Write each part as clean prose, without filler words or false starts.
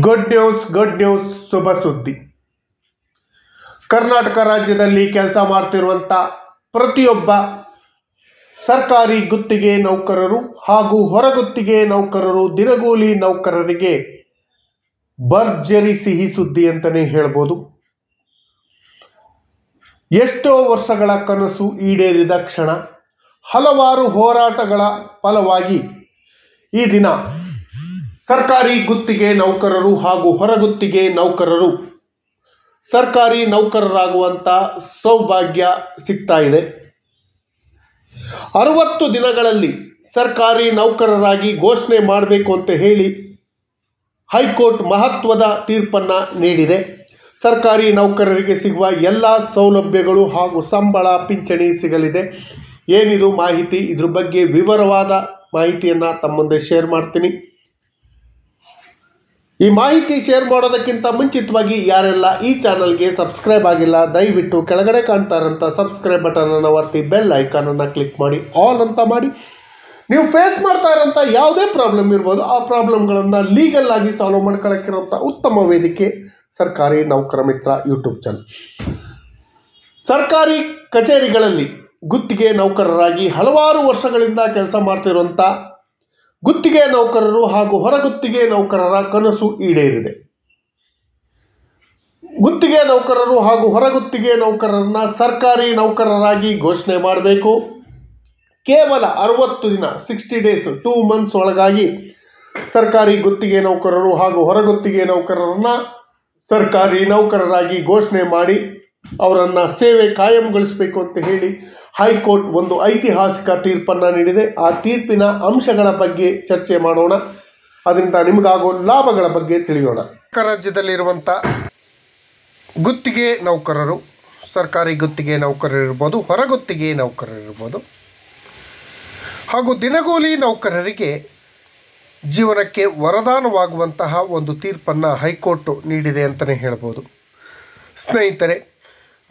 Good news ಶುಭ ಸುದ್ದಿ. ಕರ್ನಾಟಕ ರಾಜ್ಯದಲ್ಲಿ ಕೆಲಸ ಮಾಡ್ತಿರುವಂಥ ಪ್ರತಿಯೊಬ್ಬ ಸರ್ಕಾರಿ ಗುತ್ತಿಗೆ ನೌಕರರು ಹಾಗೂ ಹೊರಗುತ್ತಿಗೆ ನೌಕರರು, ದಿನಗೂಲಿ ನೌಕರರಿಗೆ ಭರ್ಜರಿ ಸಿಹಿ ಸುದ್ದಿ ಅಂತಲೇ ಹೇಳ್ಬೋದು. ಎಷ್ಟೋ ವರ್ಷಗಳ ಕನಸು ಈಡೇರಿದ ಕ್ಷಣ, ಹಲವಾರು ಹೋರಾಟಗಳ ಫಲವಾಗಿ ಈ ದಿನ ಸರ್ಕಾರಿ ಗುತ್ತಿಗೆ ನೌಕರರು ಹಾಗೂ ಹೊರಗುತ್ತಿಗೆ ನೌಕರರು ಸರ್ಕಾರಿ ನೌಕರರಾಗುವಂಥ ಸೌಭಾಗ್ಯ ಸಿಗ್ತಾ ಇದೆ. 60 ದಿನಗಳಲ್ಲಿ ಸರ್ಕಾರಿ ನೌಕರರಾಗಿ ಘೋಷಣೆ ಮಾಡಬೇಕು ಅಂತ ಹೇಳಿ ಹೈಕೋರ್ಟ್ ಮಹತ್ವದ ತೀರ್ಪನ್ನು ನೀಡಿದೆ. ಸರ್ಕಾರಿ ನೌಕರರಿಗೆ ಸಿಗುವ ಎಲ್ಲ ಸೌಲಭ್ಯಗಳು ಹಾಗೂ ಸಂಬಳ, ಪಿಂಚಣಿ ಸಿಗಲಿದೆ. ಏನಿದು ಮಾಹಿತಿ, ಇದ್ರ ಬಗ್ಗೆ ವಿವರವಾದ ಮಾಹಿತಿಯನ್ನು ತಮ್ಮ ಮುಂದೆ ಶೇರ್ ಮಾಡ್ತೀನಿ. ಈ ಮಾಹಿತಿ ಶೇರ್ ಮಾಡೋದಕ್ಕಿಂತ ಮುಂಚಿತವಾಗಿ ಯಾರೆಲ್ಲ ಈ ಚಾನಲ್ಗೆ ಸಬ್ಸ್ಕ್ರೈಬ್ ಆಗಿಲ್ಲ, ದಯವಿಟ್ಟು ಕೆಳಗಡೆ ಕಾಣ್ತಾ ಇರೋಂಥ ಸಬ್ಸ್ಕ್ರೈಬ್ ಬಟನನ್ನು ಒತ್ತಿ ಬೆಲ್ ಐಕಾನನ್ನು ಕ್ಲಿಕ್ ಮಾಡಿ ಆಲ್ ಅಂತ ಮಾಡಿ. ನೀವು ಫೇಸ್ ಮಾಡ್ತಾ ಇರೋಂಥ ಯಾವುದೇ ಪ್ರಾಬ್ಲಮ್ ಇರ್ಬೋದು, ಆ ಪ್ರಾಬ್ಲಮ್ಗಳನ್ನು ಲೀಗಲ್ ಆಗಿ ಸಾಲ್ವ್ ಮಾಡ್ಕೊಳ್ಳೋಕ್ಕಿರೋಂಥ ಉತ್ತಮ ವೇದಿಕೆ ಸರ್ಕಾರಿ ನೌಕರ ಮಿತ್ರ ಯೂಟ್ಯೂಬ್ ಚಾನಲ್. ಸರ್ಕಾರಿ ಕಚೇರಿಗಳಲ್ಲಿ ಗುತ್ತಿಗೆ ನೌಕರರಾಗಿ ಹಲವಾರು ವರ್ಷಗಳಿಂದ ಕೆಲಸ ಮಾಡ್ತಿರುವಂಥ ಗುತ್ತಿಗೆ ನೌಕರರು ಹಾಗೂ ಹೊರಗುತ್ತಿಗೆ ನೌಕರರ ಕನಸು ಈಡೇರಿದೆ. ಗುತ್ತಿಗೆ ನೌಕರರು ಹಾಗೂ ಹೊರಗುತ್ತಿಗೆ ನೌಕರರನ್ನ ಸರ್ಕಾರಿ ನೌಕರರಾಗಿ ಘೋಷಣೆ ಮಾಡಬೇಕು. ಕೇವಲ 60 ದಿನ 60 ಡೇಸ್ 2 ಮಂತ್ಸ್ ಒಳಗಾಗಿ ಸರ್ಕಾರಿ ಗುತ್ತಿಗೆ ನೌಕರರು ಹಾಗೂ ಹೊರಗುತ್ತಿಗೆ ನೌಕರರನ್ನ ಸರ್ಕಾರಿ ನೌಕರರಾಗಿ ಘೋಷಣೆ ಮಾಡಿ ಅವರನ್ನು ಸೇವೆ ಕಾಯಂಗೊಳಿಸಬೇಕು ಅಂತ ಹೇಳಿ ಹೈಕೋರ್ಟ್ ಒಂದು ಐತಿಹಾಸಿಕ ತೀರ್ಪನ್ನು ನೀಡಿದೆ. ಆ ತೀರ್ಪಿನ ಅಂಶಗಳ ಬಗ್ಗೆ ಚರ್ಚೆ ಮಾಡೋಣ, ಅದರಿಂದ ನಿಮಗಾಗೋ ಲಾಭಗಳ ಬಗ್ಗೆ ತಿಳಿಯೋಣ. ರಾಜ್ಯದಲ್ಲಿರುವಂಥ ಗುತ್ತಿಗೆ ನೌಕರರು, ಸರ್ಕಾರಿ ಗುತ್ತಿಗೆ ನೌಕರರಿರ್ಬೋದು, ಹೊರಗುತ್ತಿಗೆ ನೌಕರರಿರ್ಬೋದು ಹಾಗೂ ದಿನಗೂಲಿ ನೌಕರರಿಗೆ ಜೀವನಕ್ಕೆ ವರದಾನವಾಗುವಂತಹ ಒಂದು ತೀರ್ಪನ್ನು ಹೈಕೋರ್ಟ್ ನೀಡಿದೆ ಅಂತಲೇ ಹೇಳ್ಬೋದು. ಸ್ನೇಹಿತರೆ,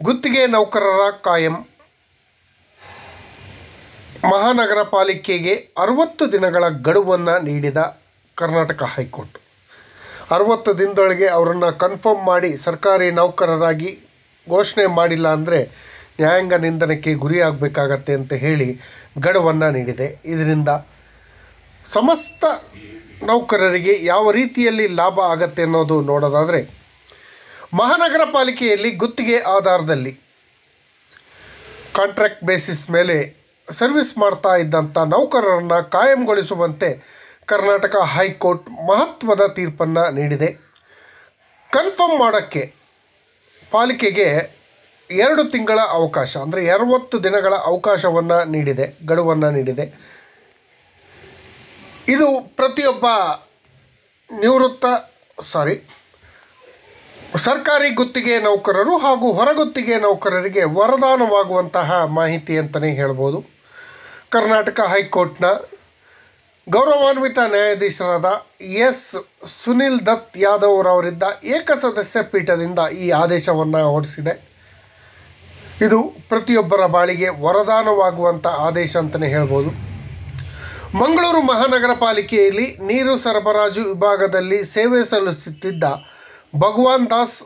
ಗುತ್ತಿಗೆ ನೌಕರರ ಕಾಯಂ ಮಹಾನಗರ ಪಾಲಿಕೆಗೆ 60 ದಿನಗಳ ಗಡುವನ್ನು ನೀಡಿದ ಕರ್ನಾಟಕ ಹೈಕೋರ್ಟ್ 60 ದಿನದೊಳಗೆ ಅವರನ್ನು ಕನ್ಫರ್ಮ್ ಮಾಡಿ ಸರ್ಕಾರಿ ನೌಕರರಾಗಿ ಘೋಷಣೆ ಮಾಡಿಲ್ಲ ಅಂದರೆ ನ್ಯಾಯಾಂಗ ನಿಂದನಕ್ಕೆ ಗುರಿಯಾಗಬೇಕಾಗತ್ತೆ ಅಂತ ಹೇಳಿ ಗಡುವನ್ನು ನೀಡಿದೆ. ಇದರಿಂದ ಸಮಸ್ತ ನೌಕರರಿಗೆ ಯಾವ ರೀತಿಯಲ್ಲಿ ಲಾಭ ಆಗತ್ತೆ ಅನ್ನೋದು ನೋಡೋದಾದರೆ, ಮಹಾನಗರ ಪಾಲಿಕೆಯಲ್ಲಿ ಗುತ್ತಿಗೆ ಆಧಾರದಲ್ಲಿ ಕಾಂಟ್ರಾಕ್ಟ್ ಬೇಸಿಸ್ ಮೇಲೆ ಸರ್ವಿಸ್ ಮಾಡ್ತಾ ಇದ್ದಂಥ ನೌಕರರನ್ನು ಕಾಯಂಗೊಳಿಸುವಂತೆ ಕರ್ನಾಟಕ ಹೈಕೋರ್ಟ್ ಮಹತ್ವದ ತೀರ್ಪನ್ನು ನೀಡಿದೆ. ಕನ್ಫರ್ಮ್ ಮಾಡೋಕ್ಕೆ ಪಾಲಿಕೆಗೆ 2 ತಿಂಗಳ ಅವಕಾಶ, ಅಂದರೆ 60 ದಿನಗಳ ಅವಕಾಶವನ್ನು ನೀಡಿದೆ, ಗಡುವನ್ನು ನೀಡಿದೆ. ಇದು ಪ್ರತಿಯೊಬ್ಬ ಸರ್ಕಾರಿ ಗುತ್ತಿಗೆ ನೌಕರರು ಹಾಗೂ ಹೊರಗುತ್ತಿಗೆ ನೌಕರರಿಗೆ ವರದಾನವಾಗುವಂತಹ ಮಾಹಿತಿ ಅಂತಲೇ ಹೇಳ್ಬೋದು. ಕರ್ನಾಟಕ ಹೈಕೋರ್ಟ್ನ ಗೌರವಾನ್ವಿತ ನ್ಯಾಯಾಧೀಶರಾದ ಎಸ್ ಸುನಿಲ್ ದತ್ ಯಾದವ್ ಅವರಿದ್ದ ಏಕಸದಸ್ಯ ಪೀಠದಿಂದ ಈ ಆದೇಶವನ್ನು ಹೊರಡಿಸಿದೆ. ಇದು ಪ್ರತಿಯೊಬ್ಬರ ಬಾಳಿಗೆ ವರದಾನವಾಗುವಂಥ ಆದೇಶ ಅಂತಲೇ ಹೇಳ್ಬೋದು. ಮಂಗಳೂರು ಮಹಾನಗರ ಪಾಲಿಕೆಯಲ್ಲಿ ನೀರು ಸರಬರಾಜು ವಿಭಾಗದಲ್ಲಿ ಸೇವೆ ಸಲ್ಲಿಸುತ್ತಿದ್ದ ಭಗವಾನ್ ದಾಸ್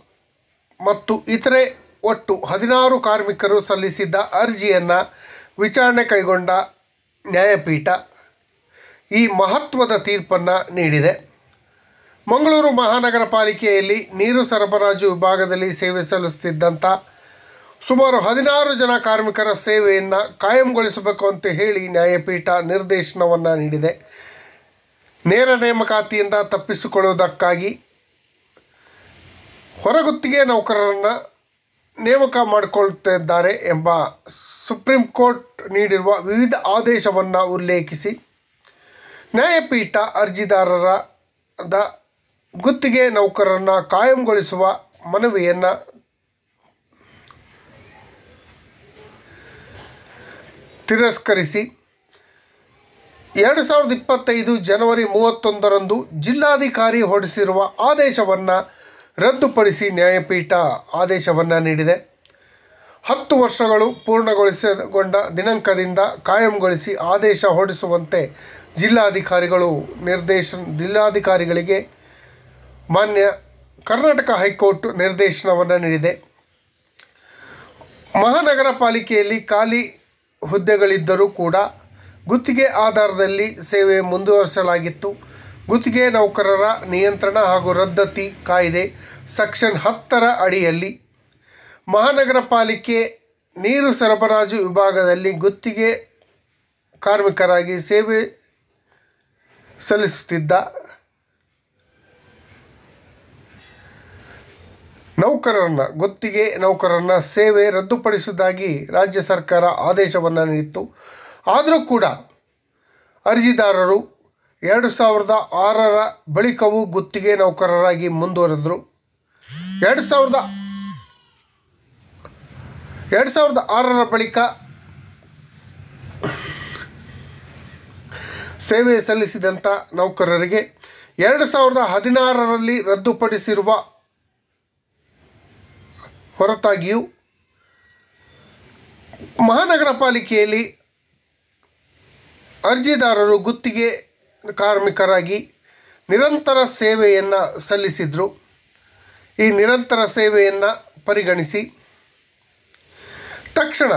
ಮತ್ತು ಇತರೆ ಒಟ್ಟು 16 ಕಾರ್ಮಿಕರು ಸಲ್ಲಿಸಿದ್ದ ಅರ್ಜಿಯನ್ನು ವಿಚಾರಣೆ ಕೈಗೊಂಡ ನ್ಯಾಯಪೀಠ ಈ ಮಹತ್ವದ ತೀರ್ಪನ್ನು ನೀಡಿದೆ. ಮಂಗಳೂರು ಮಹಾನಗರ ಪಾಲಿಕೆಯಲ್ಲಿ ನೀರು ಸರಬರಾಜು ವಿಭಾಗದಲ್ಲಿ ಸೇವೆ ಸಲ್ಲಿಸುತ್ತಿದ್ದಂಥ ಸುಮಾರು 16 ಜನ ಕಾರ್ಮಿಕರ ಸೇವೆಯನ್ನು ಕಾಯಂಗೊಳಿಸಬೇಕು ಅಂತ ಹೇಳಿ ನ್ಯಾಯಪೀಠ ನಿರ್ದೇಶನವನ್ನು ನೀಡಿದೆ. ನೇರ ನೇಮಕಾತಿಯಿಂದ ತಪ್ಪಿಸಿಕೊಳ್ಳುವುದಕ್ಕಾಗಿ ಹೊರಗುತ್ತಿಗೆ ನೌಕರರನ್ನು ನೇಮಕ ಮಾಡಿಕೊಳ್ತಿದ್ದಾರೆ ಎಂಬ ಸುಪ್ರೀಂ ಕೋರ್ಟ್ ನೀಡಿರುವ ವಿವಿಧ ಆದೇಶವನ್ನು ಉಲ್ಲೇಖಿಸಿ ನ್ಯಾಯಪೀಠ ಅರ್ಜಿದಾರರಾದ ಗುತ್ತಿಗೆ ನೌಕರರನ್ನು ಕಾಯಂಗೊಳಿಸುವ ಮನವಿಯನ್ನು ತಿರಸ್ಕರಿಸಿ 2025 ಜನವರಿ 31ರಂದು ಜಿಲ್ಲಾಧಿಕಾರಿ ಹೊರಡಿಸಿರುವ ಆದೇಶವನ್ನು ರದ್ದುಪಡಿಸಿ ನ್ಯಾಯಪೀಠ ಆದೇಶವನ್ನು ನೀಡಿದೆ. 10 ವರ್ಷಗಳು ಪೂರ್ಣಗೊಳಿಸಿಕೊಂಡ ದಿನಾಂಕದಿಂದ ಕಾಯಂಗೊಳಿಸಿ ಆದೇಶ ಹೊರಡಿಸುವಂತೆ ಜಿಲ್ಲಾಧಿಕಾರಿಗಳಿಗೆ ಮಾನ್ಯ ಕರ್ನಾಟಕ ಹೈಕೋರ್ಟ್ ನಿರ್ದೇಶನವನ್ನು ನೀಡಿದೆ. ಮಹಾನಗರ ಪಾಲಿಕೆಯಲ್ಲಿ ಖಾಲಿ ಹುದ್ದೆಗಳಿದ್ದರೂ ಕೂಡ ಗುತ್ತಿಗೆ ಆಧಾರದಲ್ಲಿ ಸೇವೆ ಮುಂದುವರಿಸಲಾಗಿತ್ತು. ಗುತ್ತಿಗೆ ನೌಕರರ ನಿಯಂತ್ರಣ ಹಾಗೂ ರದ್ದತಿ ಕಾಯ್ದೆ ಸೆಕ್ಷನ್ 10 ಅಡಿಯಲ್ಲಿ ಮಹಾನಗರ ಪಾಲಿಕೆ ನೀರು ಸರಬರಾಜು ವಿಭಾಗದಲ್ಲಿ ಗುತ್ತಿಗೆ ಕಾರ್ಮಿಕರಾಗಿ ಸೇವೆ ಸಲ್ಲಿಸುತ್ತಿದ್ದ ಗುತ್ತಿಗೆ ನೌಕರರನ್ನ ಸೇವೆ ರದ್ದುಪಡಿಸುವುದಾಗಿ ರಾಜ್ಯ ಸರ್ಕಾರ ಆದೇಶವನ್ನು ನೀಡಿತ್ತು. ಆದರೂ ಕೂಡ ಅರ್ಜಿದಾರರು 2006ರ ಬಳಿಕವೂ ಗುತ್ತಿಗೆ ನೌಕರರಾಗಿ ಮುಂದುವರೆದರು. 2006ರ ಬಳಿಕ ಸೇವೆ ಸಲ್ಲಿಸಿದಂಥ ನೌಕರರಿಗೆ 2016ರಲ್ಲಿ ರದ್ದುಪಡಿಸಿರುವ ಹೊರತಾಗಿಯೂ ಮಹಾನಗರ ಪಾಲಿಕೆಯಲ್ಲಿ ಅರ್ಜಿದಾರರು ಗುತ್ತಿಗೆ ಕಾರ್ಮಿಕರಾಗಿ ನಿರಂತರ ಸೇವೆಯನ್ನು ಸಲ್ಲಿಸಿದರು. ಈ ನಿರಂತರ ಸೇವೆಯನ್ನು ಪರಿಗಣಿಸಿ ತಕ್ಷಣ